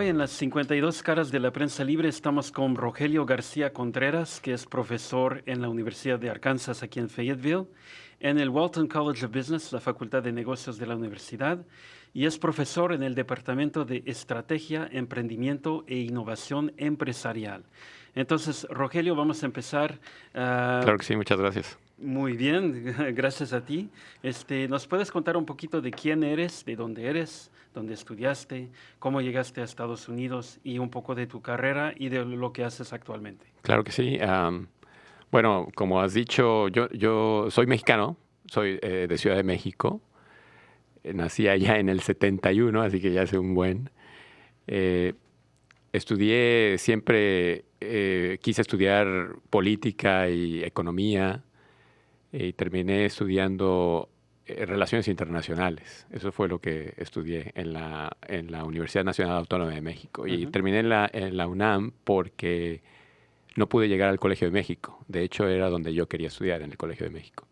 Hoy en las 52 caras de la prensa libre estamos con Rogelio García Contreras, que es profesor en la Universidad de Arkansas aquí en Fayetteville, en el Walton College of Business, la Facultad de Negocios de la universidad, y es profesor en el Departamento de Estrategia, Emprendimiento e Innovación Empresarial. Entonces, Rogelio, vamos a empezar. Claro que sí, muchas gracias. Muy bien, gracias a ti. ¿Nos puedes contar un poquito de quién eres, de dónde estudiaste, cómo llegaste a Estados Unidos y un poco de tu carrera y de lo que haces actualmente? Claro que sí. Bueno, como has dicho, yo soy mexicano, soy de Ciudad de México. Nací allá en el 71, así que ya hace un buen. Estudié siempre, quise estudiar política y economía y terminé estudiando relaciones internacionales. Eso fue lo que estudié en la Universidad Nacional Autónoma de México. Y terminé en la UNAM porque no pude llegar al Colegio de México. De hecho, era donde yo quería estudiar, en el Colegio de México.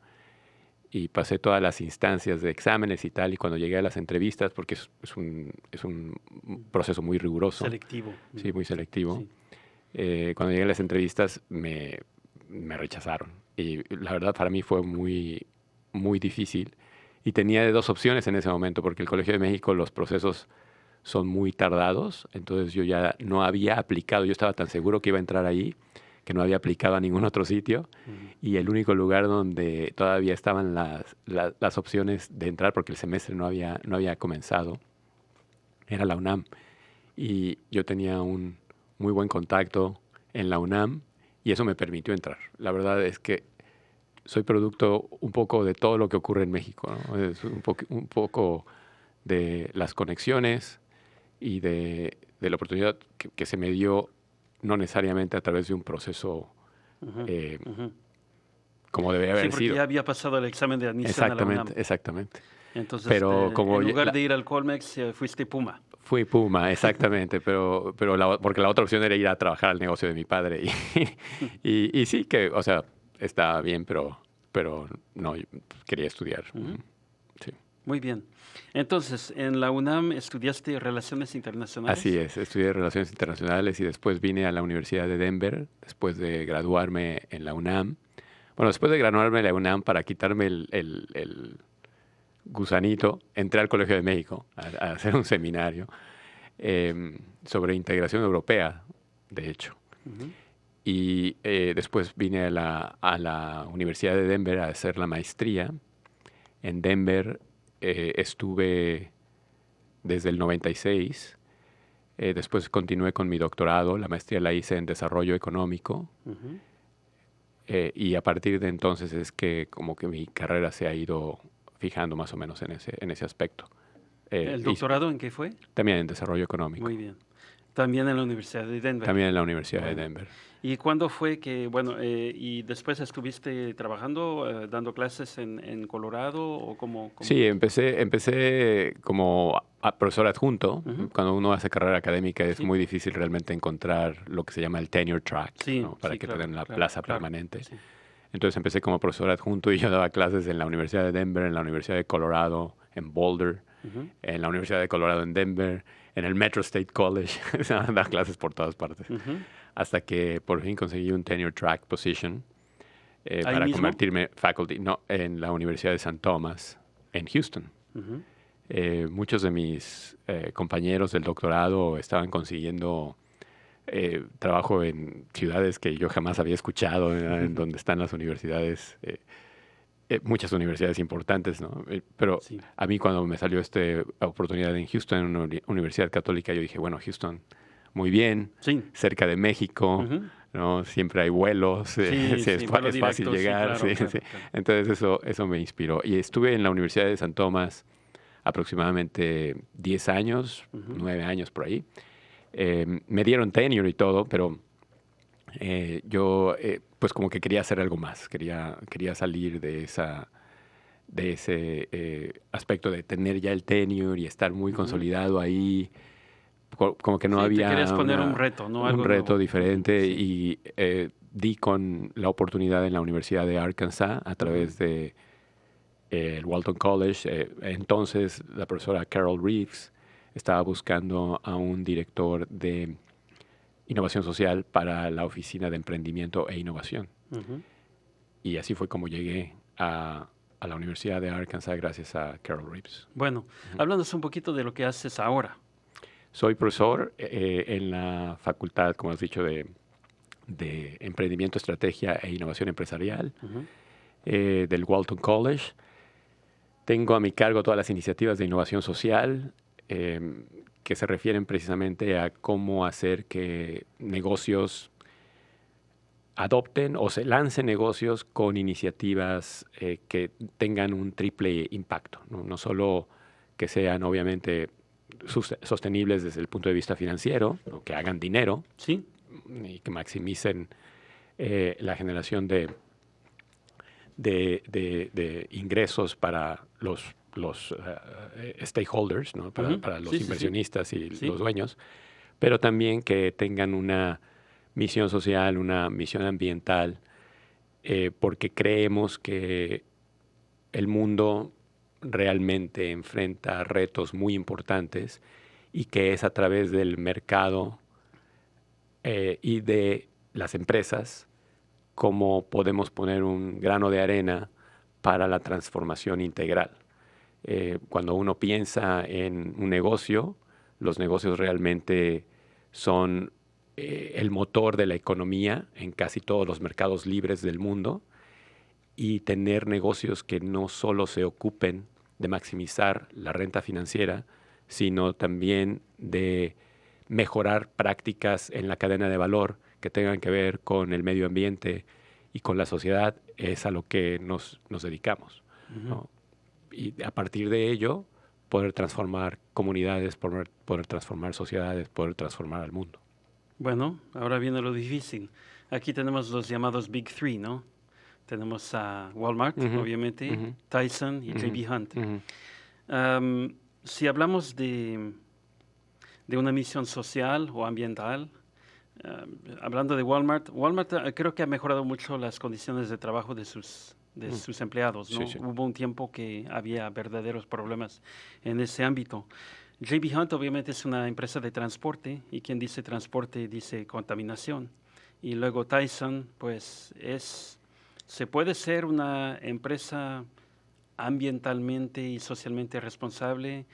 Y pasé todas las instancias de exámenes y tal, y cuando llegué a las entrevistas, porque es un proceso muy riguroso. Selectivo. Sí, muy selectivo. Sí. Cuando llegué a las entrevistas me rechazaron. Y la verdad para mí fue muy, muy difícil. Y tenía de dos opciones en ese momento, porque el Colegio de México los procesos son muy tardados. Entonces yo ya no había aplicado, yo estaba tan seguro que iba a entrar ahí, que no había aplicado a ningún otro sitio. Y el único lugar donde todavía estaban las opciones de entrar, porque el semestre no había comenzado, era la UNAM. Y yo tenía un muy buen contacto en la UNAM y eso me permitió entrar. La verdad es que soy producto un poco de todo lo que ocurre en México, ¿no? Es un poco de las conexiones y de la oportunidad que se me dio, no necesariamente a través de un proceso como debería haber Sí, porque sido. ya había pasado el examen de admisión a la UNAM. Exactamente. Entonces, Pero como en lugar de ir al Colmex, fuiste Puma. fui Puma, exactamente, pero porque la otra opción era ir a trabajar al negocio de mi padre. Y sí que, o sea, está bien, pero no, yo quería estudiar. Sí. Muy bien. Entonces, en la UNAM estudiaste Relaciones Internacionales. Así es, estudié Relaciones Internacionales y después vine a la Universidad de Denver, después de graduarme en la UNAM. Bueno, después de graduarme en la UNAM, para quitarme el gusanito, entré al Colegio de México a hacer un seminario sobre integración europea, de hecho. Y después vine a la Universidad de Denver a hacer la maestría. En Denver estuve desde el 96. Después continué con mi doctorado. La maestría la hice en desarrollo económico. Y a partir de entonces es que como que mi carrera se ha ido fijando más o menos en ese aspecto. ¿El doctorado en qué fue? También en desarrollo económico. Muy bien. También en la Universidad de Denver. También en la Universidad de Denver. ¿Y cuándo fue que, y después estuviste trabajando, dando clases en Colorado o cómo? Sí, empecé como profesor adjunto. Cuando uno hace carrera académica es muy difícil realmente encontrar lo que se llama el tenure track, ¿no? Para que te den la plaza permanente. Sí. Entonces empecé como profesor adjunto y yo daba clases en la Universidad de Denver, en la Universidad de Colorado, en Boulder, en la Universidad de Colorado en Denver, en el Metro State College. Daba clases por todas partes. Hasta que por fin conseguí un tenure track position para convertirme faculty, no, en la Universidad de St. Thomas, en Houston. Muchos de mis compañeros del doctorado estaban consiguiendo trabajo en ciudades que yo jamás había escuchado, en donde están las universidades, muchas universidades importantes, ¿no? Pero a mí cuando me salió esta oportunidad en Houston, en una universidad católica, yo dije, bueno, Houston, muy bien, cerca de México, ¿no? Siempre hay vuelos, es fácil llegar. Claro. Entonces eso me inspiró. Y estuve en la Universidad de St. Thomas aproximadamente 10 años, 9 años por ahí. Me dieron tenure y todo, pero yo pues como que quería hacer algo más, quería salir de ese aspecto de tener ya el tenure y estar muy consolidado ahí, como que no había... Te querías poner un reto, ¿no? Un reto diferente y di con la oportunidad en la Universidad de Arkansas a través de el Walton College. Entonces la profesora Carol Reeves estaba buscando a un director de innovación social para la Oficina de Emprendimiento e Innovación. Y así fue como llegué a la Universidad de Arkansas gracias a Carol Reeves. Bueno, háblanos un poquito de lo que haces ahora. Soy profesor en la facultad, como has dicho, de Emprendimiento, Estrategia e Innovación Empresarial del Walton College. Tengo a mi cargo todas las iniciativas de innovación social que se refieren precisamente a cómo hacer que negocios adopten o se lancen negocios con iniciativas que tengan un triple impacto, ¿no? No solo que sean obviamente sostenibles desde el punto de vista financiero, ¿no? Que hagan dinero, ¿Sí? Y que maximicen la generación de ingresos para los stakeholders, ¿no? Para los inversionistas y los dueños, pero también que tengan una misión social, una misión ambiental, porque creemos que el mundo realmente enfrenta retos muy importantes y que es a través del mercado y de las empresas cómo podemos poner un grano de arena para la transformación integral. Cuando uno piensa en un negocio, los negocios realmente son el motor de la economía en casi todos los mercados libres del mundo, y tener negocios que no solo se ocupen de maximizar la renta financiera, sino también de mejorar prácticas en la cadena de valor que tengan que ver con el medio ambiente y con la sociedad, es a lo que nos dedicamos, ¿no? Y a partir de ello, poder transformar comunidades, poder transformar sociedades, poder transformar al mundo. Bueno, ahora viene lo difícil. Aquí tenemos los llamados Big Three, ¿no? Tenemos a Walmart, obviamente, Tyson y J.B. Hunt. Si hablamos de una misión social o ambiental, hablando de Walmart, creo que ha mejorado mucho las condiciones de trabajo de sus empleados, ¿no? Sí. Hubo un tiempo que había verdaderos problemas en ese ámbito. J.B. Hunt obviamente es una empresa de transporte, y quien dice transporte dice contaminación. Y luego Tyson, pues se puede ser una empresa ambientalmente y socialmente responsable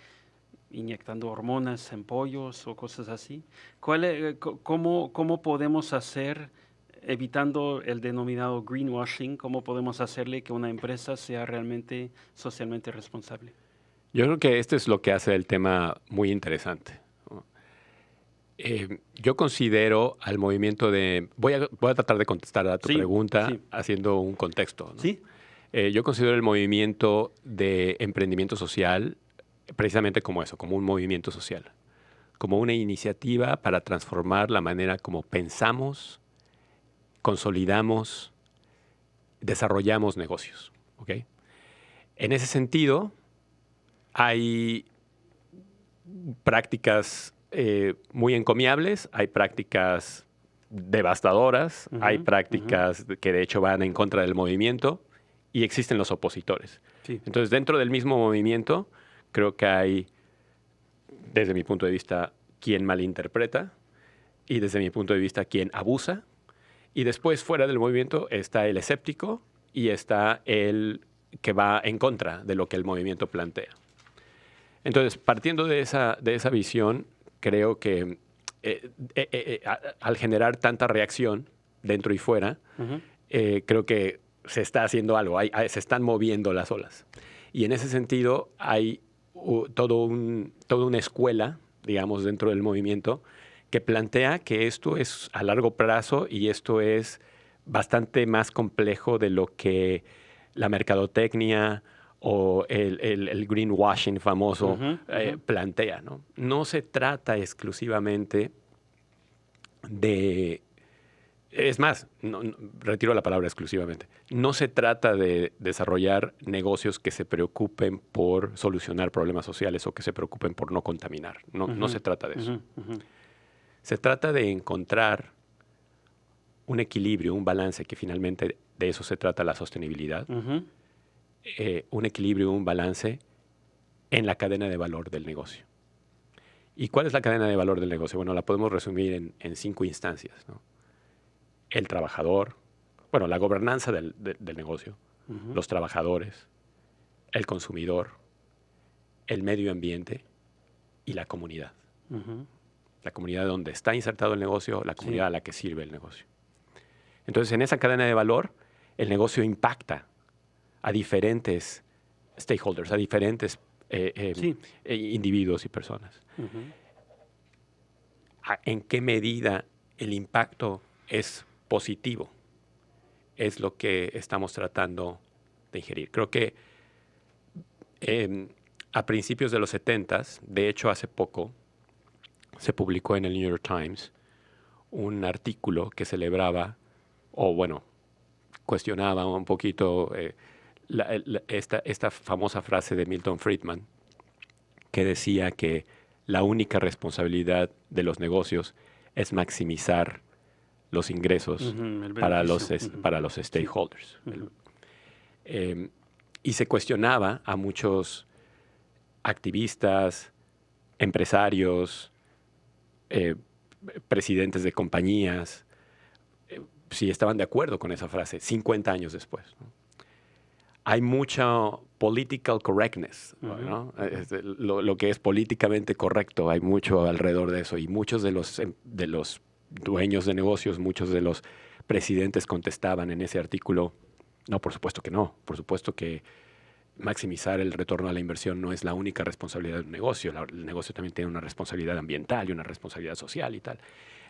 inyectando hormonas en pollos o cosas así. ¿Cómo podemos hacer, evitando el denominado greenwashing, cómo podemos hacerle que una empresa sea realmente socialmente responsable? Yo creo que esto es lo que hace el tema muy interesante, ¿no? Yo considero al movimiento de... Voy a tratar de contestar a tu pregunta haciendo un contexto, ¿no? Sí. Yo considero el movimiento de emprendimiento social precisamente como eso, como un movimiento social, como una iniciativa para transformar la manera como pensamos, consolidamos, desarrollamos negocios, ¿ok? En ese sentido, hay prácticas muy encomiables, hay prácticas devastadoras, hay prácticas que de hecho van en contra del movimiento, y existen los opositores. Sí. Entonces, dentro del mismo movimiento, creo que hay, desde mi punto de vista, quien malinterpreta, y desde mi punto de vista, quien abusa. Y después, fuera del movimiento, está el escéptico y está el que va en contra de lo que el movimiento plantea. Entonces, partiendo de esa visión, creo que al generar tanta reacción dentro y fuera, creo que se está haciendo algo, se están moviendo las olas. Y en ese sentido hay toda una escuela, digamos, dentro del movimiento que plantea que esto es a largo plazo y esto es bastante más complejo de lo que la mercadotecnia o el greenwashing famoso plantea, ¿no? No se trata exclusivamente de... Es más, retiro la palabra exclusivamente. No se trata de desarrollar negocios que se preocupen por solucionar problemas sociales o que se preocupen por no contaminar. No se trata de eso. Se trata de encontrar un equilibrio, un balance, que finalmente de eso se trata la sostenibilidad. Un equilibrio, un balance en la cadena de valor del negocio. ¿Y cuál es la cadena de valor del negocio? Bueno, la podemos resumir en 5 instancias, ¿no? El trabajador, bueno, la gobernanza del negocio, los trabajadores, el consumidor, el medio ambiente y la comunidad. La comunidad donde está insertado el negocio, la comunidad a la que sirve el negocio. Entonces, en esa cadena de valor, el negocio impacta a diferentes stakeholders, a diferentes individuos y personas. ¿En qué medida el impacto es positivo? Es lo que estamos tratando de ingerir. Creo que a principios de los 70s, de hecho hace poco, se publicó en el New York Times un artículo que celebraba, o bueno, cuestionaba un poquito esta famosa frase de Milton Friedman, que decía que la única responsabilidad de los negocios es maximizar los ingresos para los stakeholders. Y se cuestionaba a muchos activistas, empresarios, presidentes de compañías, si estaban de acuerdo con esa frase 50 años después, ¿no? Hay mucho political correctness, ¿no? Lo que es políticamente correcto, hay mucho alrededor de eso. Y muchos de los dueños de negocios, muchos de los presidentes contestaban en ese artículo, no, por supuesto que no. Por supuesto que maximizar el retorno a la inversión no es la única responsabilidad de un negocio. El negocio también tiene una responsabilidad ambiental y una responsabilidad social y tal.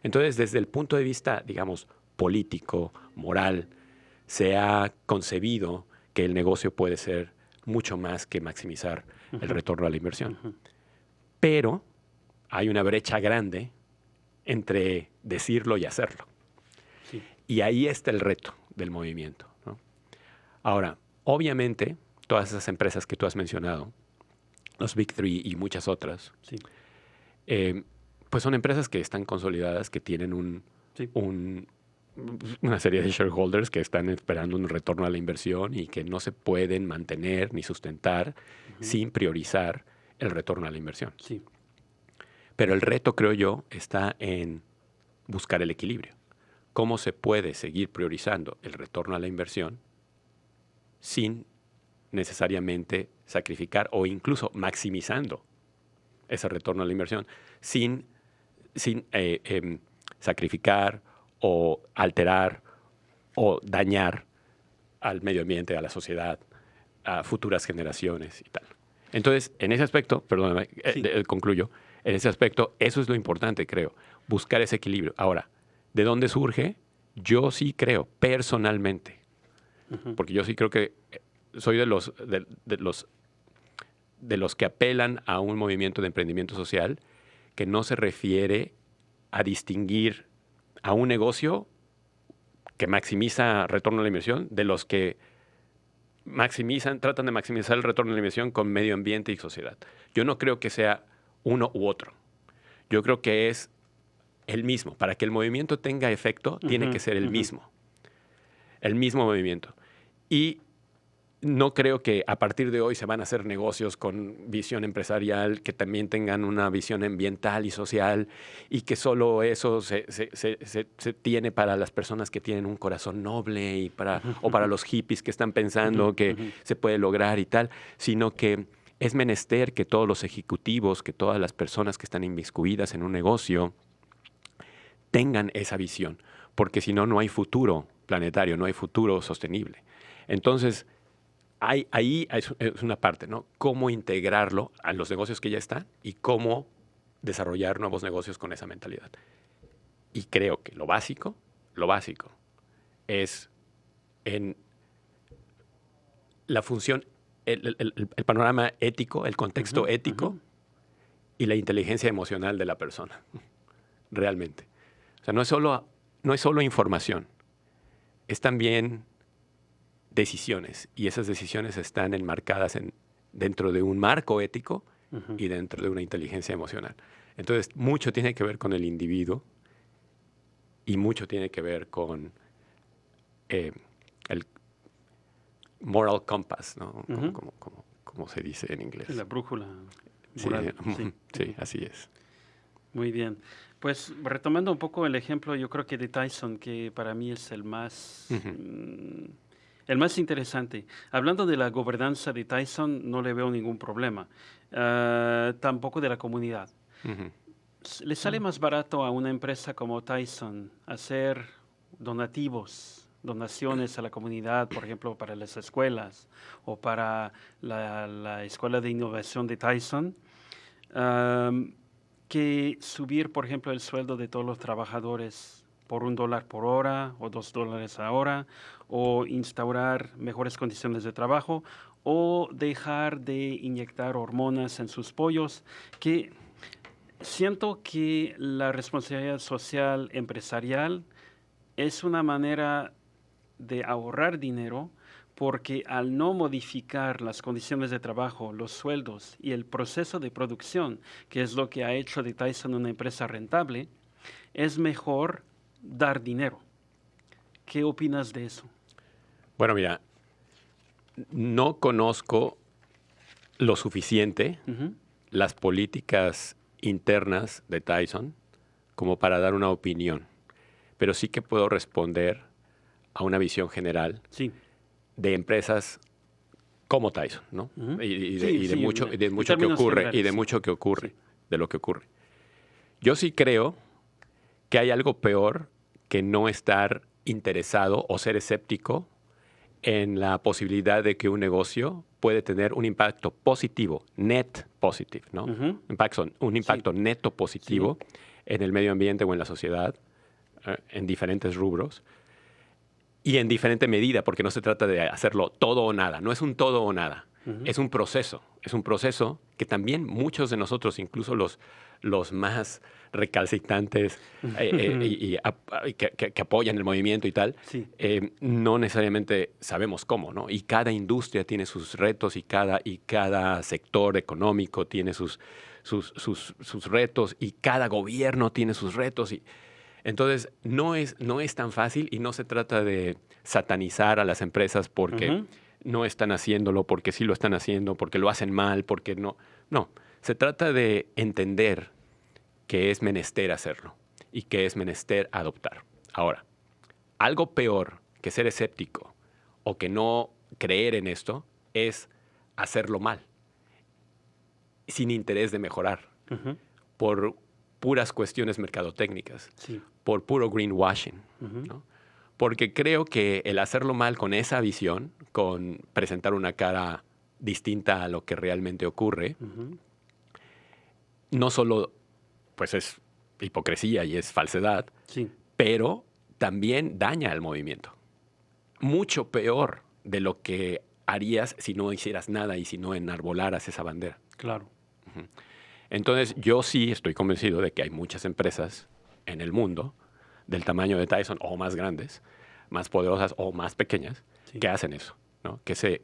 Entonces, desde el punto de vista, digamos, político, moral, se ha concebido que el negocio puede ser mucho más que maximizar el retorno a la inversión. Pero hay una brecha grande entre decirlo y hacerlo. Sí. Y ahí está el reto del movimiento, ¿no? Ahora, obviamente, todas esas empresas que tú has mencionado, los Big Three y muchas otras, pues son empresas que están consolidadas, que tienen una serie de shareholders que están esperando un retorno a la inversión y que no se pueden mantener ni sustentar sin priorizar el retorno a la inversión. Sí. Pero el reto, creo yo, está en buscar el equilibrio. ¿Cómo se puede seguir priorizando el retorno a la inversión sin necesariamente sacrificar o incluso maximizando ese retorno a la inversión sin sacrificar o alterar o dañar al medio ambiente, a la sociedad, a futuras generaciones y tal? Entonces, en ese aspecto, perdóname, concluyo, en ese aspecto, eso es lo importante, creo, buscar ese equilibrio. Ahora, ¿de dónde surge? Yo sí creo, personalmente, porque yo sí creo que soy de los que apelan a un movimiento de emprendimiento social que no se refiere a distinguir a un negocio que maximiza retorno a la inversión de los que tratan de maximizar el retorno a la inversión con medio ambiente y sociedad. Yo no creo que sea uno u otro. Yo creo que es el mismo. Para que el movimiento tenga efecto, tiene que ser el mismo. El mismo movimiento. Y no creo que a partir de hoy se van a hacer negocios con visión empresarial que también tengan una visión ambiental y social y que solo eso se tiene para las personas que tienen un corazón noble o para los hippies que están pensando que se puede lograr y tal, sino que es menester que todos los ejecutivos, que todas las personas que están inmiscuidas en un negocio tengan esa visión, porque si no, no hay futuro planetario, no hay futuro sostenible. Entonces, ahí es una parte, ¿no? Cómo integrarlo a los negocios que ya están y cómo desarrollar nuevos negocios con esa mentalidad. Y creo que lo básico es en la función, el panorama ético, el contexto ético y la inteligencia emocional de la persona, realmente. O sea, no es solo información, es también decisiones, y esas decisiones están enmarcadas dentro de un marco ético y dentro de una inteligencia emocional. Entonces, mucho tiene que ver con el individuo y mucho tiene que ver con el moral compass, ¿no? Como se dice en inglés. La brújula moral. Sí, así es. Muy bien. Pues retomando un poco el ejemplo, yo creo que de Tyson, que para mí es Ujú, el más interesante. Hablando de la gobernanza de Tyson, no le veo ningún problema. Tampoco de la comunidad. ujú. Le sale No. más barato a una empresa como Tyson hacer donaciones a la comunidad, por ejemplo, para las escuelas o para la Escuela de Innovación de Tyson, am, que subir, por ejemplo, el sueldo de todos los trabajadores por $1 por hora o $2 a hora, o instaurar mejores condiciones de trabajo, o dejar de inyectar hormonas en sus pollos, que siento que la responsabilidad social empresarial es una manera de ahorrar dinero porque al no modificar las condiciones de trabajo, los sueldos y el proceso de producción, que es lo que ha hecho de Tyson una empresa rentable, es mejor dar dinero. ¿Qué opinas de eso? Bueno, mira, no conozco lo suficiente Ujú. las políticas internas de Tyson como para dar una opinión, pero sí que puedo responder a una visión general Sí. de empresas como Tyson, ¿no? Ujú. Y de, Sí, y de sí, mucho, y de en mucho que términos ocurre, y generales, de sí. mucho que ocurre, Sí. de lo que ocurre. Yo sí creo que hay algo peor que no estar interesado o ser escéptico en la posibilidad de que un negocio puede tener un impacto positivo, net positive, ¿no? Ujú. Un Sí, impacto neto sí. positivo en el medio ambiente o en la sociedad, en diferentes rubros y en diferente medida, porque no se trata de hacerlo todo o nada, no es un todo o nada, Ujú. es un proceso que también muchos de nosotros, incluso los más recalcitrantes y que apoyan el movimiento y tal, Sí. no necesariamente sabemos cómo, ¿no? Y cada industria tiene sus retos y cada sector económico tiene sus retos y cada gobierno tiene sus retos. Entonces, no es tan fácil y no se trata de satanizar a las empresas porque Ujú. no están haciéndolo, porque sí lo están haciendo, porque lo hacen mal, porque no. No, se trata de entender que es menester hacerlo y que es menester adoptar. Ahora, algo peor que ser escéptico o que no creer en esto es hacerlo mal, sin interés de mejorar, Ujú. por puras cuestiones mercadotécnicas, Sí. por puro greenwashing, Ujú. ¿no? Porque creo que el hacerlo mal con esa visión, con presentar una cara distinta a lo que realmente ocurre, Ujú. no solo pues es hipocresía y es falsedad, Sí. pero también daña al movimiento. Mucho peor de lo que harías si no hicieras nada y si no enarbolaras esa bandera. Claro. Entonces, yo sí estoy convencido de que hay muchas empresas en el mundo del tamaño de Tyson o más grandes, más poderosas o más pequeñas, Sí. que hacen eso, ¿no? Que se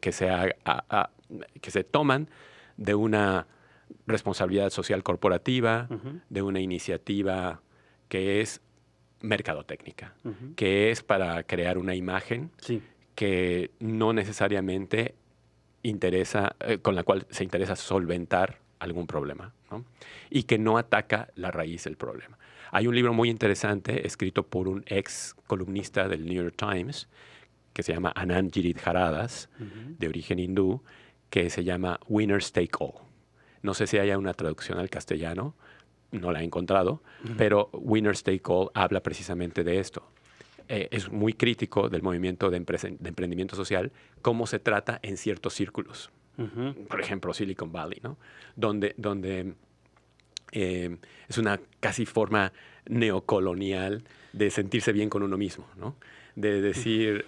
toman de una responsabilidad social corporativa, Ujú. de una iniciativa que es mercadotécnica, Ujú. que es para crear una imagen Sí. que no necesariamente con la cual se interesa solventar algún problema, ¿no? Y que no ataca la raíz del problema. Hay un libro muy interesante escrito por un ex columnista del New York Times que se llama Anand Giridharadas, Ujú. de origen hindú, que se llama Winners Take All. No sé si haya una traducción al castellano, no la he encontrado, Ujú. pero Winners Take All habla precisamente de esto. Es muy crítico del movimiento de emprendimiento social, cómo se trata en ciertos círculos, Ujú. por ejemplo, Silicon Valley, ¿no? Donde es una casi forma neocolonial de sentirse bien con uno mismo, ¿no? De decir,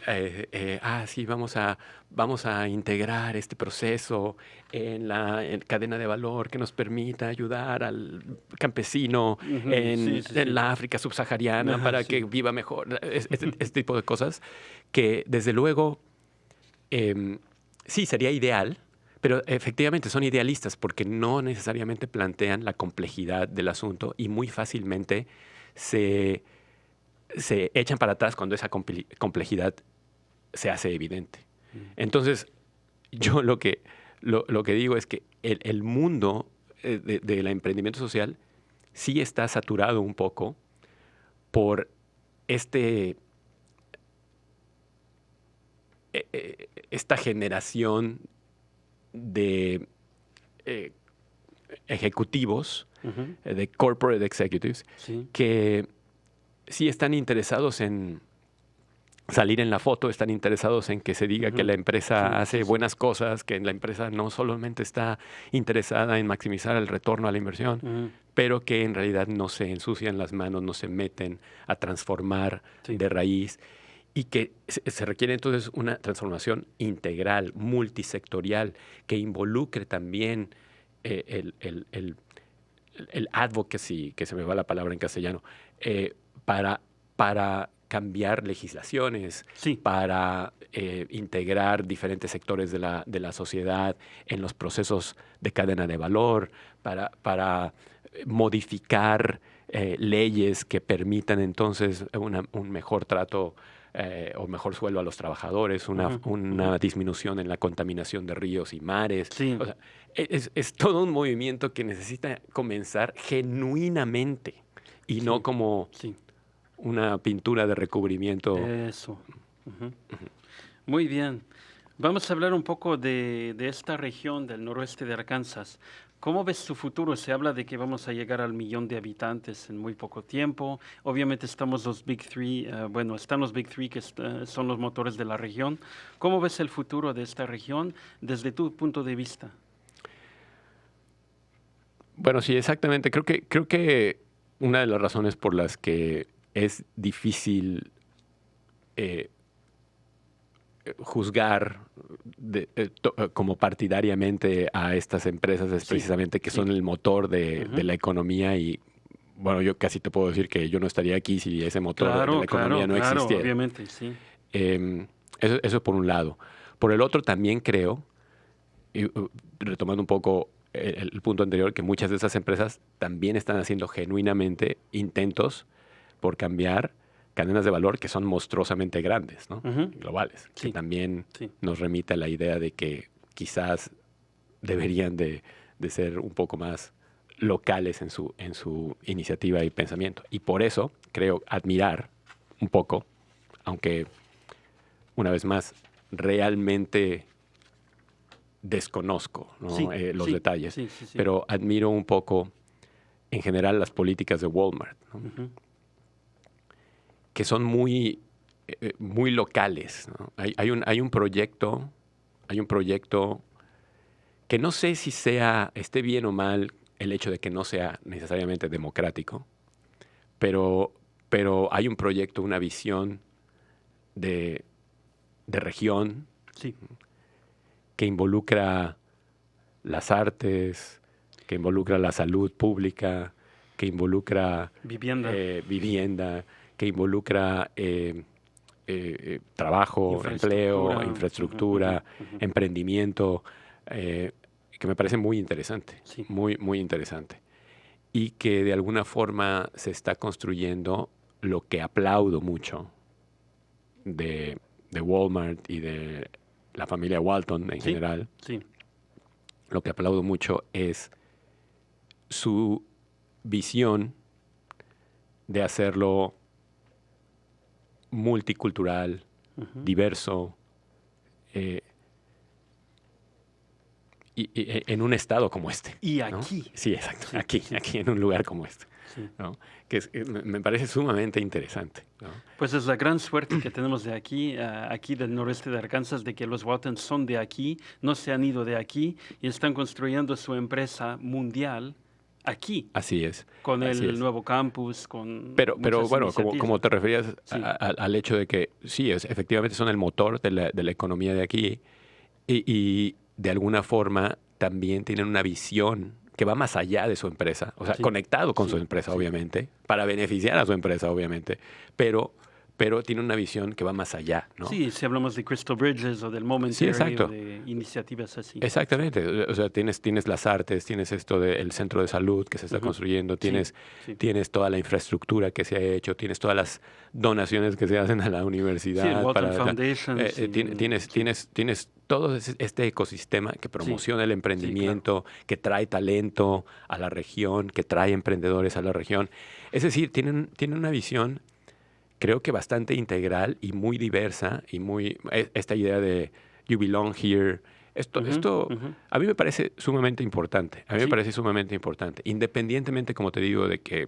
sí, vamos a integrar este proceso en la cadena de valor que nos permita ayudar al campesino Ujú. Sí, sí, en sí. la África subsahariana Ajá, para que sí. viva mejor. Este tipo de cosas que, desde luego, Em, sí, sería ideal, pero efectivamente son idealistas porque no necesariamente plantean la complejidad del asunto y muy fácilmente se, se echan para atrás cuando esa complejidad se hace evidente. Mm. Entonces, yo lo que digo es que el mundo del emprendimiento social sí está saturado un poco por esta generación de eh, ejecutivos, Ujú. de corporate executives, Sí. que sí están interesados en salir en la foto, están interesados en que se diga que Ujú. la empresa Sí, hace sí, sí. buenas cosas, que la empresa no solamente está interesada en maximizar el retorno a la inversión, Ujú. pero que en realidad no se ensucian las manos, no se meten a transformar Sí. de raíz y que se requiere entonces una transformación integral, multisectorial, que involucre también eh, el, el- el- el advocacy, que se me va la palabra en castellano, eh, para, para cambiar legislaciones, Sí. para integrar diferentes sectores de la sociedad en los procesos de cadena de valor, para modificar leyes que permitan entonces un mejor trato o mejor sueldo a los trabajadores, Ujú. Ujú. una disminución en la contaminación de ríos y mares. Sí. O sea, es todo un movimiento que necesita comenzar genuinamente y no Sí. como Sí. una pintura de recubrimiento. Eso. Ujú. Muy bien. Vamos a hablar un poco de esta región del noroeste de Arkansas. ¿Cómo ves su futuro? Se habla de que vamos a llegar al 1 millón de habitantes en muy poco tiempo. Obviamente estamos los Big Three, bueno, están los Big Three que son los motores de la región. ¿Cómo ves el futuro de esta región desde tu punto de vista? Bueno, sí, exactamente. Creo que una de las razones por las que es difícil eh, juzgar como partidariamente a estas empresas es Sí, precisamente que son sí. el motor de Ujú. la economía y, bueno, yo casi te puedo decir que yo no estaría aquí si ese motor de la Claro, economía claro, no claro, existiera. obviamente, sí. Eso por un lado. Por el otro también creo, y, retomando un poco el punto anterior, que muchas de esas empresas también están haciendo genuinamente intentos por cambiar cadenas de valor que son monstruosamente grandes, ¿no? Ujú. Globales, que Sí, también sí, nos remite a la idea de que quizás deberían de ser un poco más locales en su iniciativa y pensamiento. Y por eso creo admirar un poco, aunque una vez más realmente desconozco, ¿no? sí, Los sí, detalles, sí, sí, sí. pero admiro un poco en general las políticas de Walmart, ¿no? Ujú. Que son muy locales, ¿no? Hay un proyecto que no sé si esté bien o mal el hecho de que no sea necesariamente democrático, pero, pero hay un proyecto, una visión de, de región Sí, que involucra las artes, que involucra la salud pública, que involucra vivienda, vivienda, que involucra trabajo, empleo, infraestructura. Ujú, ujú, infraestructura, ujú. emprendimiento, eh, que me parece muy interesante, Sí, muy interesante. Y que de alguna forma se está construyendo lo que aplaudo mucho de, de Walmart y de la familia Walton en sí, general. sí, Lo que aplaudo mucho es su visión de hacerlo multicultural, ujú. diverso, eh, en un estado como este, Y ¿no? aquí, Sí, exacto, sí, sí, aquí en un lugar como este, sí. ¿no? Que me parece sumamente interesante, ¿no? Pues es la gran suerte que tenemos de aquí, aquí del noreste de Arkansas, de que los Waltons son de aquí, no se han ido de aquí y están construyendo su empresa mundial aquí, Así es, con así el es. nuevo campus, con Pero muchas bueno, como te iniciativas. referías Sí, al hecho de que sí, efectivamente son el motor de la economía de aquí y de alguna forma también tienen una visión que va más allá de su empresa, o sea, sí, conectado con su sí, empresa, sí. obviamente, para beneficiar a su empresa, obviamente, pero, pero tiene una visión que va más allá, ¿no? Sí, si hablamos de Crystal Bridges o del Momentary exacto. o de iniciativas así. Exactamente. O sea, tienes las artes, tienes esto del centro de salud que se está construyendo, tienes toda la infraestructura que se ha hecho, tienes todas las donaciones que se hacen a la universidad. Sí, el Walton Foundation. Tienes todo este ecosistema que promociona el emprendimiento, que trae talento a la región, que trae emprendedores a la región. Es decir, tienen una visión, creo que bastante integral y muy diversa, y esta idea de you belong here. Esto a mí me parece sumamente importante. Independientemente, como te digo, de que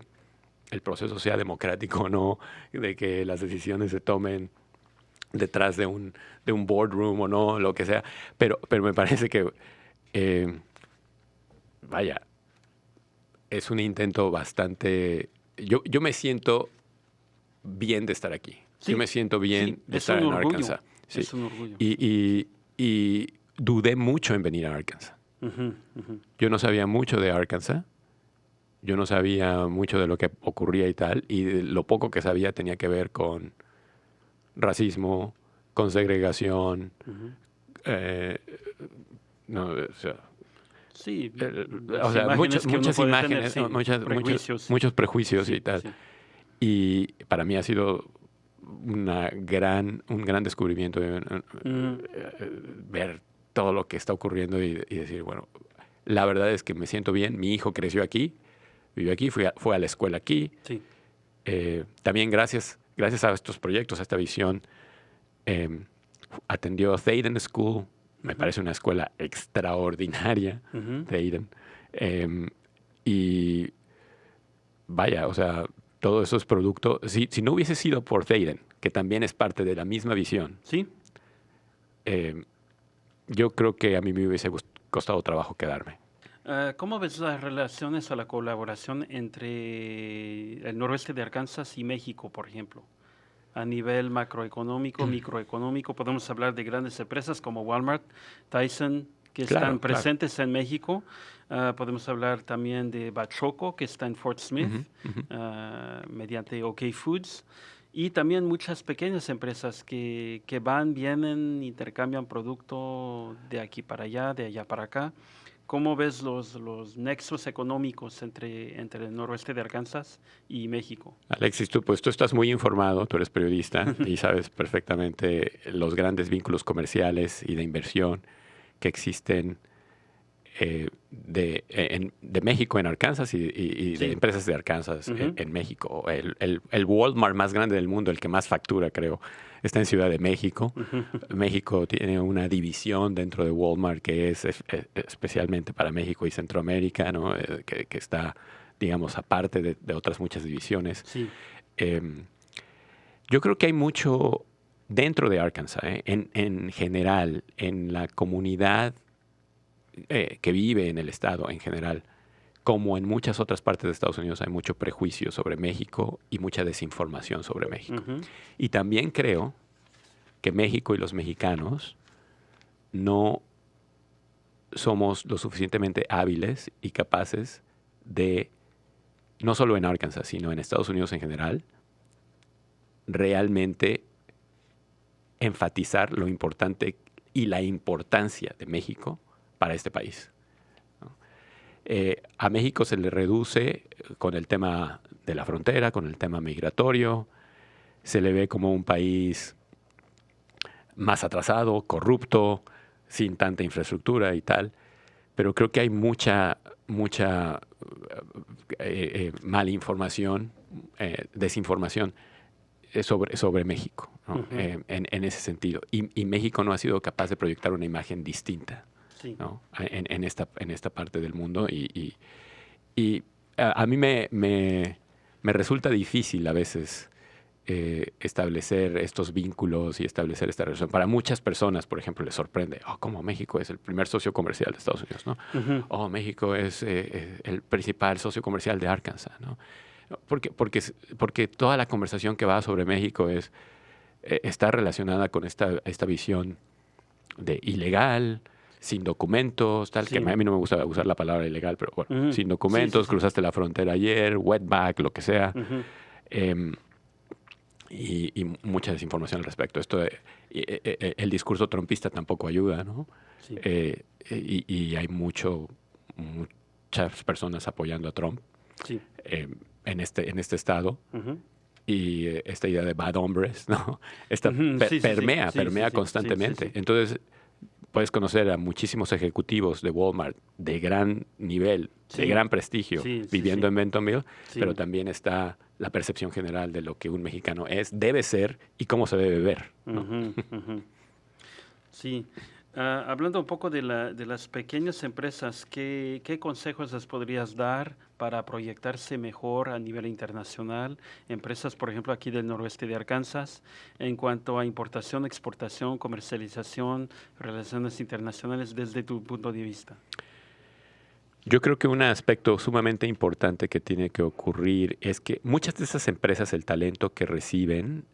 el proceso sea democrático o no, de que las decisiones se tomen detrás de un boardroom o no, lo que sea. Pero me parece que, es un intento bastante... Yo me siento bien de estar aquí. Sí, yo me siento bien de estar en Arkansas. Sí. Es un orgullo. Y dudé mucho en venir a Arkansas. Yo no sabía mucho de Arkansas. Yo no sabía mucho de lo que ocurría y tal. Y lo poco que sabía tenía que ver con racismo, con segregación. Sí, muchas imágenes, muchos prejuicios y tal. Sí. Y para mí ha sido un gran descubrimiento ver todo lo que está ocurriendo y decir, bueno, la verdad es que me siento bien. Mi hijo creció aquí, vivió aquí, fue a la escuela aquí. Sí. También gracias a estos proyectos, a esta visión, atendió Thaden School. Me parece una escuela extraordinaria, Thaden. Y vaya, o sea, todo eso es producto. Si no hubiese sido por Thaden, que también es parte de la misma visión, ¿Sí? Yo creo que a mí me hubiese costado trabajo quedarme. ¿Cómo ves las relaciones o la colaboración entre el noroeste de Arkansas y México, por ejemplo? A nivel macroeconómico, microeconómico, podemos hablar de grandes empresas como Walmart, Tyson, que están presentes en México. Podemos hablar también de Bachoco, que está en Fort Smith, mediante OK Foods. Y también muchas pequeñas empresas que van, vienen, intercambian producto de aquí para allá, de allá para acá. ¿Cómo ves los nexos económicos entre el noroeste de Arkansas y México? Alexis, tú estás muy informado, tú eres periodista y sabes perfectamente los grandes vínculos comerciales y de inversión que existen de México en Arkansas y de empresas de Arkansas en México. El Walmart más grande del mundo, el que más factura, creo, está en Ciudad de México. México tiene una división dentro de Walmart que es especialmente para México y Centroamérica, ¿no? que está, digamos, aparte de otras muchas divisiones. Sí. Yo creo que hay mucho dentro de Arkansas, en general, en la comunidad que vive en el estado en general, como en muchas otras partes de Estados Unidos, hay mucho prejuicio sobre México y mucha desinformación sobre México. Y también creo que México y los mexicanos no somos lo suficientemente hábiles y capaces de, no solo en Arkansas, sino en Estados Unidos en general, realmente enfatizar lo importante y la importancia de México para este país, ¿no? A México se le reduce con el tema de la frontera, con el tema migratorio, se le ve como un país más atrasado, corrupto, sin tanta infraestructura y tal, pero creo que hay mucha mala información, desinformación sobre México, ¿no? En ese sentido. Y México no ha sido capaz de proyectar una imagen distinta, Sí. ¿no? en esta parte del mundo. Y a mí me resulta difícil a veces establecer estos vínculos y establecer esta relación. Para muchas personas, por ejemplo, les sorprende, ¿cómo México es el primer socio comercial de Estados Unidos, ¿no? México es el principal socio comercial de Arkansas, ¿no? Porque toda la conversación que va sobre México está relacionada con esta visión de ilegal, sin documentos, tal, que a mí no me gusta usar la palabra ilegal, pero bueno, sin documentos, cruzaste la frontera ayer, wetback, lo que sea. y mucha desinformación al respecto. El discurso trumpista tampoco ayuda, ¿no? Sí. Y hay muchas personas apoyando a Trump Sí. en este estado. Ujú. Y esta idea de bad hombres, ¿no? Ujú, sí, sí, sí, Permea sí, sí, sí, constantemente. sí, sí. Entonces, puedes conocer a muchísimos ejecutivos de Walmart de gran nivel, de Sí, gran prestigio, sí, sí, viviendo sí, en Bentonville, sí. pero también está la percepción general de lo que un mexicano es, debe ser y cómo se debe ver, ¿no? Ujú, ujú. Sí. Hablando un poco de las pequeñas empresas, ¿qué consejos les podrías dar para proyectarse mejor a nivel internacional? Empresas, por ejemplo, aquí del noroeste de Arkansas, en cuanto a importación, exportación, comercialización, relaciones internacionales, desde tu punto de vista. Yo creo que un aspecto sumamente importante que tiene que ocurrir es que muchas de esas empresas, el talento que reciben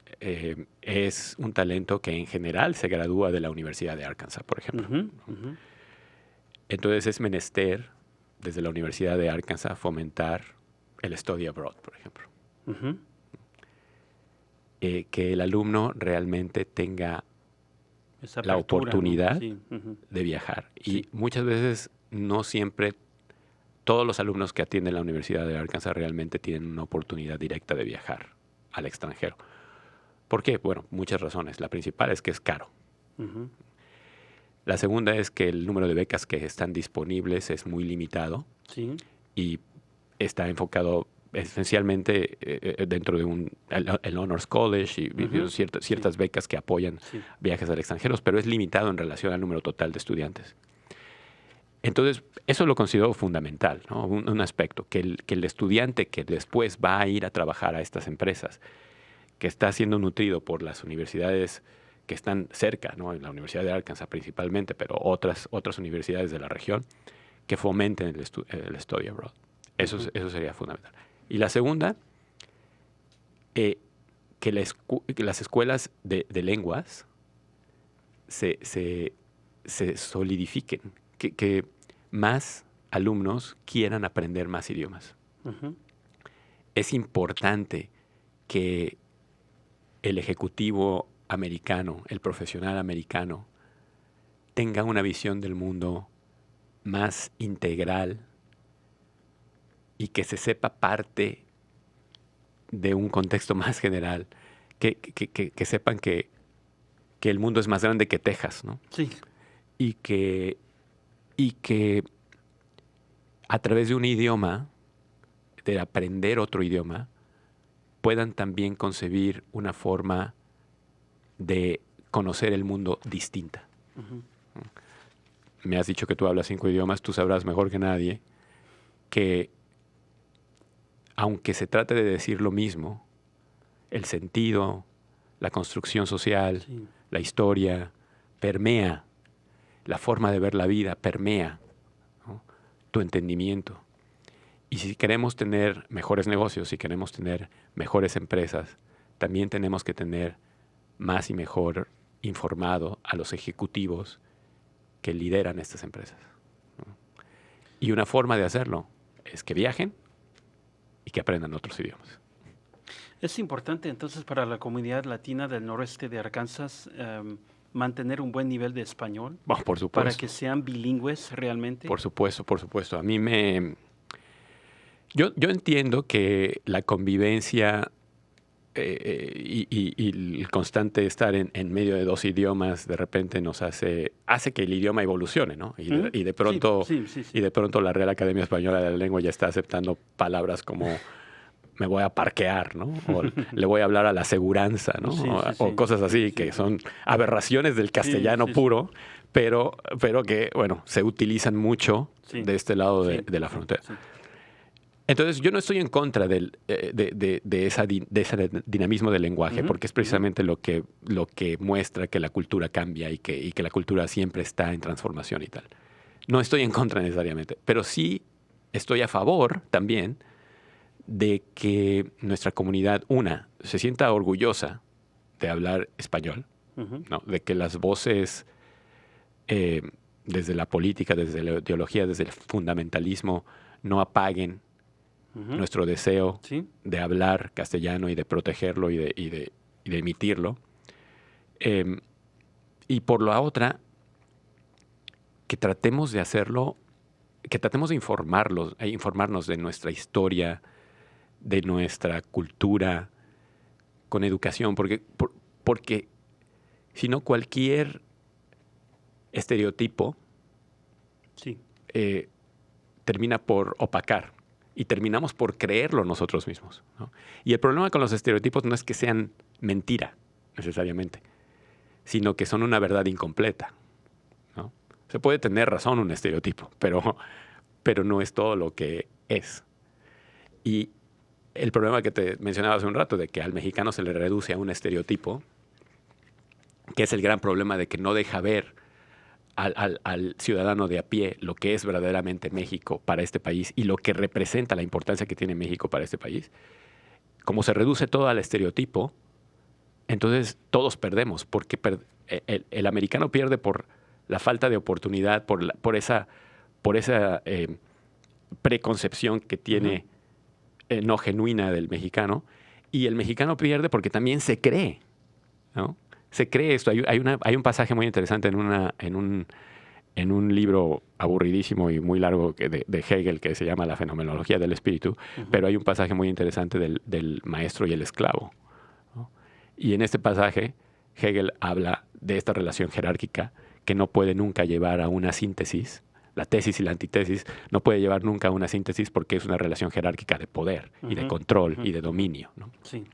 es un talento que en general se gradúa de la Universidad de Arkansas, por ejemplo. Ujú, ujú, Entonces es menester, desde la Universidad de Arkansas, fomentar el study abroad, por ejemplo. ujú. Que el alumno realmente tenga Esa la apertura, ¿no? oportunidad Sí, ujú, de viajar. Y sí. muchas veces no siempre todos los alumnos que atienden la Universidad de Arkansas realmente tienen una oportunidad directa de viajar al extranjero. ¿Por qué? Bueno, muchas razones. La principal es que es caro. Ujú, La segunda es que el número de becas que están disponibles es muy limitado sí. y está enfocado esencialmente dentro de el Honors College y Ujú, sí, ciertas becas que apoyan sí. viajes al extranjero, pero es limitado en relación al número total de estudiantes. Entonces, eso lo considero fundamental, ¿no? Un aspecto, que el estudiante que después va a ir a trabajar a estas empresas, que está siendo nutrido por las universidades que están cerca, ¿no? En la Universidad de Arkansas principalmente, pero otras universidades de la región, que fomenten el study abroad. Ujú, Eso sería fundamental. Y la segunda, eh, que las escuelas de lenguas se solidifiquen, que más alumnos quieran aprender más idiomas. ujú, Es importante que el ejecutivo americano, el profesional americano, tenga una visión del mundo más integral y que se sepa parte de un contexto más general, que sepan que el mundo es más grande que Texas, ¿no? sí. Y que a través de un idioma, de aprender otro idioma, puedan también concebir una forma de conocer el mundo distinta. Ujú, Me has dicho que tú hablas 5 idiomas, tú sabrás mejor que nadie que aunque se trate de decir lo mismo, el sentido, la construcción social, sí. la historia, permea, la forma de ver la vida permea, ¿no? Tu entendimiento. Y si queremos tener mejores negocios, si queremos tener mejores empresas, también tenemos que tener más y mejor informado a los ejecutivos que lideran estas empresas, ¿no? Y una forma de hacerlo es que viajen y que aprendan otros idiomas. Es importante entonces para la comunidad latina del noroeste de Arkansas mantener un buen nivel de español Bueno, por para que supuesto, sean bilingües realmente. por supuesto, por supuesto. Yo entiendo que la convivencia y el constante estar en medio de dos idiomas de repente nos hace que el idioma evolucione, ¿no? ¿Mm? Sí, sí, sí, Y sí. de pronto la Real Academia Española de la Lengua ya está aceptando palabras como me voy a parquear, ¿no? O le voy a hablar a la aseguranza, ¿no? Sí, sí, O sí, cosas sí, así sí, que sí. son aberraciones del Sí, castellano sí, sí. puro, pero que, bueno, se utilizan mucho Sí, de este lado sí, de la sí, frontera. sí. Entonces, yo no estoy en contra de ese dinamismo del lenguaje, Ujú, porque es ujú. precisamente lo que muestra que la cultura cambia y que la cultura siempre está en transformación y tal. No estoy en contra necesariamente, pero sí estoy a favor también de que nuestra comunidad, se sienta orgullosa de hablar español, Ujú, ¿no? De que las voces eh, desde la política, desde la ideología, desde el fundamentalismo, no apaguen ujú. nuestro deseo Sí, de hablar castellano y de protegerlo y de de emitirlo. Y por la otra, que tratemos de hacerlo, que tratemos de informarnos de nuestra historia, de nuestra cultura, con educación, porque si no cualquier estereotipo Sí. termina por opacar y terminamos por creerlo nosotros mismos, ¿no? Y el problema con los estereotipos no es que sean mentira necesariamente, sino que son una verdad incompleta, ¿no? Se puede tener razón un estereotipo, pero no es todo lo que es. Y el problema que te mencionaba hace un rato, de que al mexicano se le reduce a un estereotipo, que es el gran problema de que no deja ver al ciudadano de a pie lo que es verdaderamente México para este país y lo que representa la importancia que tiene México para este país. Como se reduce todo al estereotipo, entonces todos perdemos, porque el americano pierde por la falta de oportunidad, por esa preconcepción que tiene no genuina del mexicano, y el mexicano pierde porque también se cree, ¿no? Se cree esto. Hay un pasaje muy interesante en un libro aburridísimo y muy largo de Hegel que se llama La fenomenología del espíritu, pero hay un pasaje muy interesante del maestro y el esclavo, ¿no? Y en este pasaje Hegel habla de esta relación jerárquica que no puede nunca llevar a una síntesis. La tesis y la antítesis no puede llevar nunca a una síntesis porque es una relación jerárquica de poder y de control y de dominio, ¿no? Sí.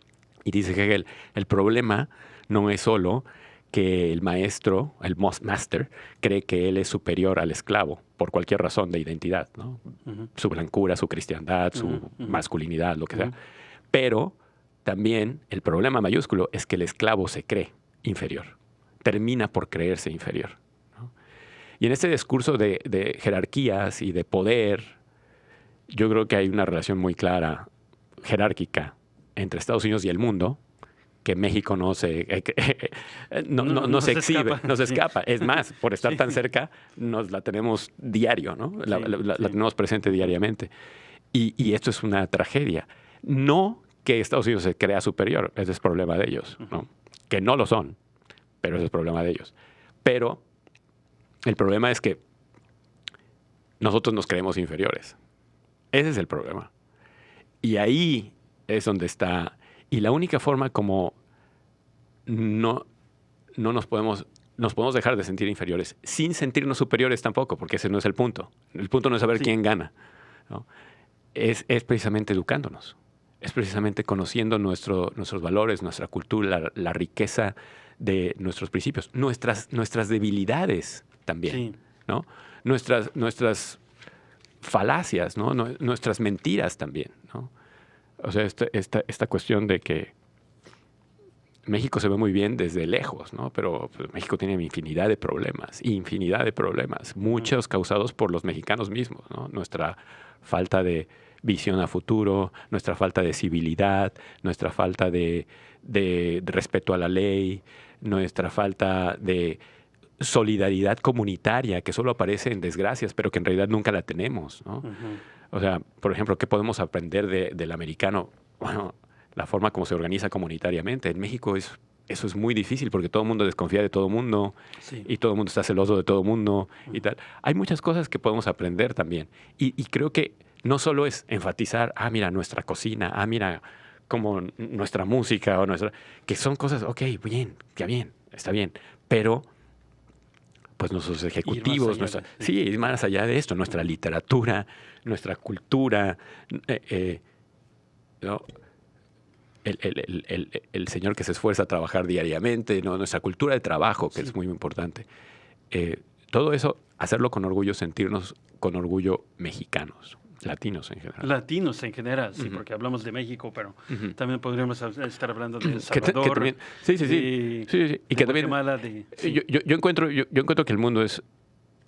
Y dice Hegel, el problema no es solo que el maestro, el master, cree que él es superior al esclavo por cualquier razón de identidad, ¿no? Su blancura, su cristiandad, su masculinidad, lo que sea. Pero también el problema mayúsculo es que el esclavo se cree inferior, termina por creerse inferior, ¿no? Y en este discurso de jerarquías y de poder, yo creo que hay una relación muy clara, jerárquica, entre Estados Unidos y el mundo, que México no se exhibe, escapa. no se Sí. escapa. Es más, por estar tan cerca, nos la tenemos diario, ¿no? La tenemos presente diariamente. Y esto es una tragedia. No que Estados Unidos se crea superior, ese es problema de ellos, ¿no? Que no lo son, pero ese es problema de ellos. Pero el problema es que nosotros nos creemos inferiores. Ese es el problema. Y ahí es donde está. Y la única forma como no nos podemos dejar de sentir inferiores sin sentirnos superiores tampoco, porque ese no es el punto. El punto no es saber quién gana, ¿no? Es precisamente educándonos. Es precisamente conociendo nuestros valores, nuestra cultura, la riqueza de nuestros principios, nuestras debilidades también, Sí. ¿no? Nuestras falacias, ¿no? Nuestras mentiras también, ¿no? O sea, esta cuestión de que México se ve muy bien desde lejos, ¿no? Pero pues, México tiene infinidad de problemas, muchos causados por los mexicanos mismos, ¿no? Nuestra falta de visión a futuro, nuestra falta de civilidad, nuestra falta de respeto a la ley, nuestra falta de solidaridad comunitaria que solo aparece en desgracias, pero que en realidad nunca la tenemos, ¿no? O sea, por ejemplo, ¿qué podemos aprender del americano? Bueno, la forma como se organiza comunitariamente. En México eso es muy difícil porque todo el mundo desconfía de todo el mundo, Sí. y todo el mundo está celoso de todo el mundo y tal. Hay muchas cosas que podemos aprender también. Y creo que no solo es enfatizar, mira, nuestra cocina, mira, como nuestra música, que son cosas, ok, bien, ya bien, está bien, pero pues nuestros ejecutivos, sí, es más allá de esto, nuestra literatura, nuestra cultura, ¿no? El señor que se esfuerza a trabajar diariamente, ¿no? Nuestra cultura de trabajo, que es muy importante. Todo eso, hacerlo con orgullo, sentirnos con orgullo mexicanos, latinos en general. Latinos en general, sí, porque hablamos de México, pero también podríamos estar hablando de El Salvador, que también, sí. Y que también, Guatemala, yo encuentro que el mundo es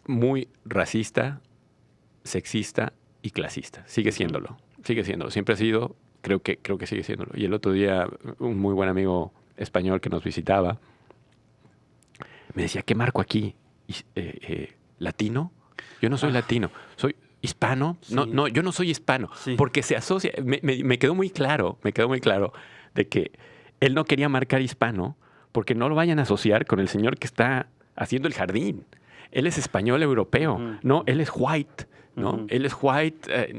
muy racista, sexista y clasista. Sigue siéndolo. Siempre ha sido, creo que sigue siéndolo. Y el otro día, un muy buen amigo español que nos visitaba me decía, ¿qué marco aquí? ¿Latino? Yo no soy latino, soy hispano. Sí. No, yo no soy hispano, Sí. porque se asocia. Me quedó muy claro de que él no quería marcar hispano porque no lo vayan a asociar con el señor que está haciendo el jardín. Él es español europeo, ¿no? Él es white, ¿no? Él es white,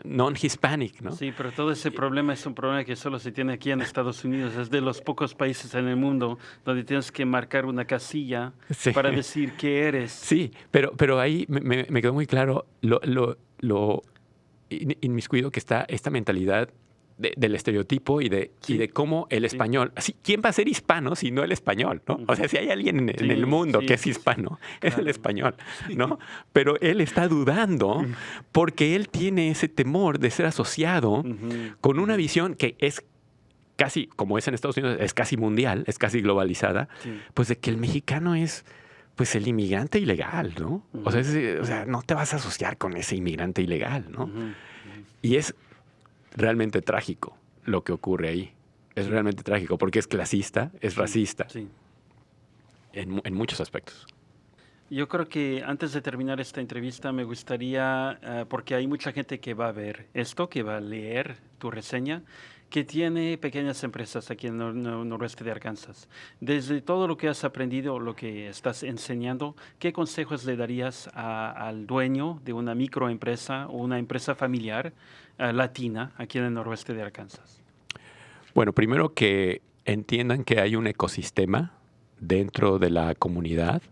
non-hispanic, ¿no? Sí, pero todo ese problema es un problema que solo se tiene aquí en Estados Unidos. Es de los pocos países en el mundo donde tienes que marcar una casilla para decir qué eres. Sí, pero ahí me quedó muy claro lo inmiscuido que está esta mentalidad del estereotipo y de cómo el español... Sí. ¿Quién va a ser hispano si no el español? ¿No? O sea, si hay alguien en el mundo que es hispano, es el español, ¿no? Pero él está dudando porque él tiene ese temor de ser asociado con una visión que es casi, como es en Estados Unidos, es casi mundial, es casi globalizada, pues de que el mexicano es... pues el inmigrante ilegal, ¿no? O sea, no te vas a asociar con ese inmigrante ilegal, ¿no? Y es realmente trágico lo que ocurre ahí. Es realmente trágico porque es clasista, es racista. Sí. En muchos aspectos. Yo creo que antes de terminar esta entrevista me gustaría, porque hay mucha gente que va a ver esto, que va a leer tu reseña, que tiene pequeñas empresas aquí en el noroeste de Arkansas. Desde todo lo que has aprendido, lo que estás enseñando, ¿qué consejos le darías al dueño de una microempresa o una empresa familiar latina aquí en el noroeste de Arkansas? Bueno, primero que entiendan que hay un ecosistema dentro de la comunidad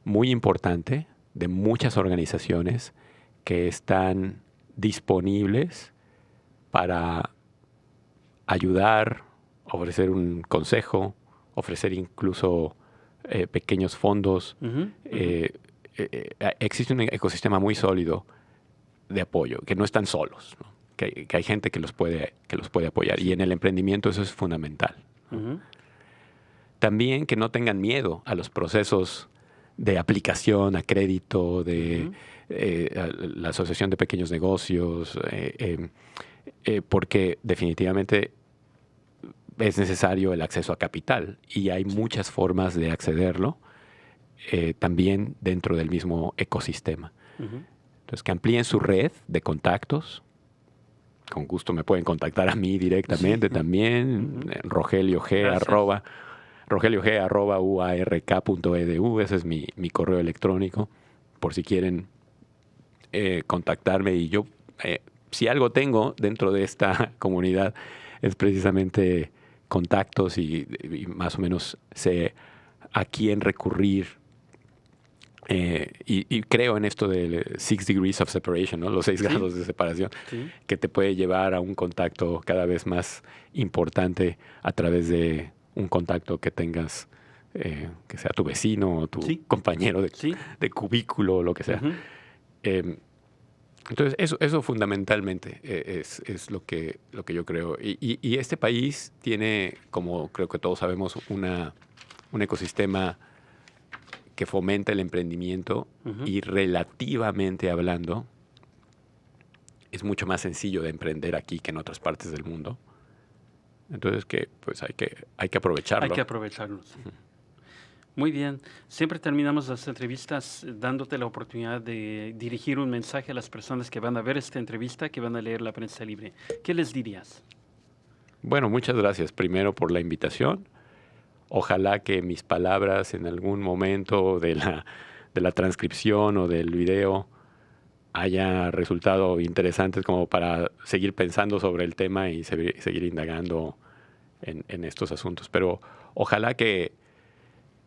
muy importante de muchas organizaciones que están disponibles para ayudar, ofrecer un consejo, ofrecer incluso pequeños fondos. Existe un ecosistema muy sólido de apoyo, que no están solos, ¿no? Que hay gente que los puede apoyar. Y en el emprendimiento eso es fundamental, ¿no? También que no tengan miedo a los procesos de aplicación a crédito, de la Asociación de Pequeños Negocios, porque definitivamente es necesario el acceso a capital y hay muchas formas de accederlo también dentro del mismo ecosistema. Entonces, que amplíen su red de contactos. Con gusto me pueden contactar a mí directamente también, rogelio.g@uark.edu, ese es mi correo electrónico, por si quieren contactarme. Y yo, si algo tengo dentro de esta comunidad, es precisamente contactos y más o menos sé a quién recurrir. Y creo en esto de 6 degrees of separation, ¿no? Los 6 grados de separación, que te puede llevar a un contacto cada vez más importante a través de un contacto que tengas, que sea tu vecino o tu compañero de cubículo o lo que sea. Entonces, eso fundamentalmente es lo que yo creo. Y este país tiene, como creo que todos sabemos, un ecosistema que fomenta el emprendimiento y relativamente hablando es mucho más sencillo de emprender aquí que en otras partes del mundo. Entonces pues hay que aprovecharlo. Hay que aprovecharlo. Sí. Muy bien. Siempre terminamos las entrevistas dándote la oportunidad de dirigir un mensaje a las personas que van a ver esta entrevista, que van a leer La Prensa Libre. ¿Qué les dirías? Bueno, muchas gracias primero por la invitación. Ojalá que mis palabras en algún momento de la transcripción o del video haya resultado interesantes como para seguir pensando sobre el tema y seguir indagando en estos asuntos. Pero ojalá que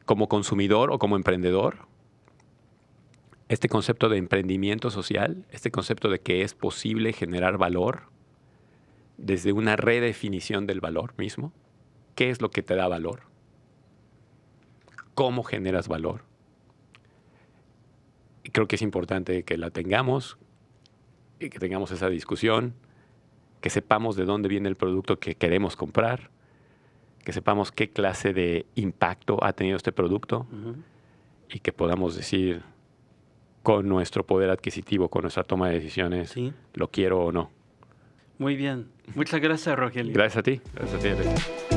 como consumidor o como emprendedor, este concepto de emprendimiento social, este concepto de que es posible generar valor desde una redefinición del valor mismo, ¿qué es lo que te da valor? ¿Cómo generas valor? Y creo que es importante que la tengamos y que tengamos esa discusión, que sepamos de dónde viene el producto que queremos comprar, que sepamos qué clase de impacto ha tenido este producto y que podamos decir con nuestro poder adquisitivo, con nuestra toma de decisiones, lo quiero o no. Muy bien. Muchas gracias, Rogelio. Gracias a ti. Gracias a ti, Alex.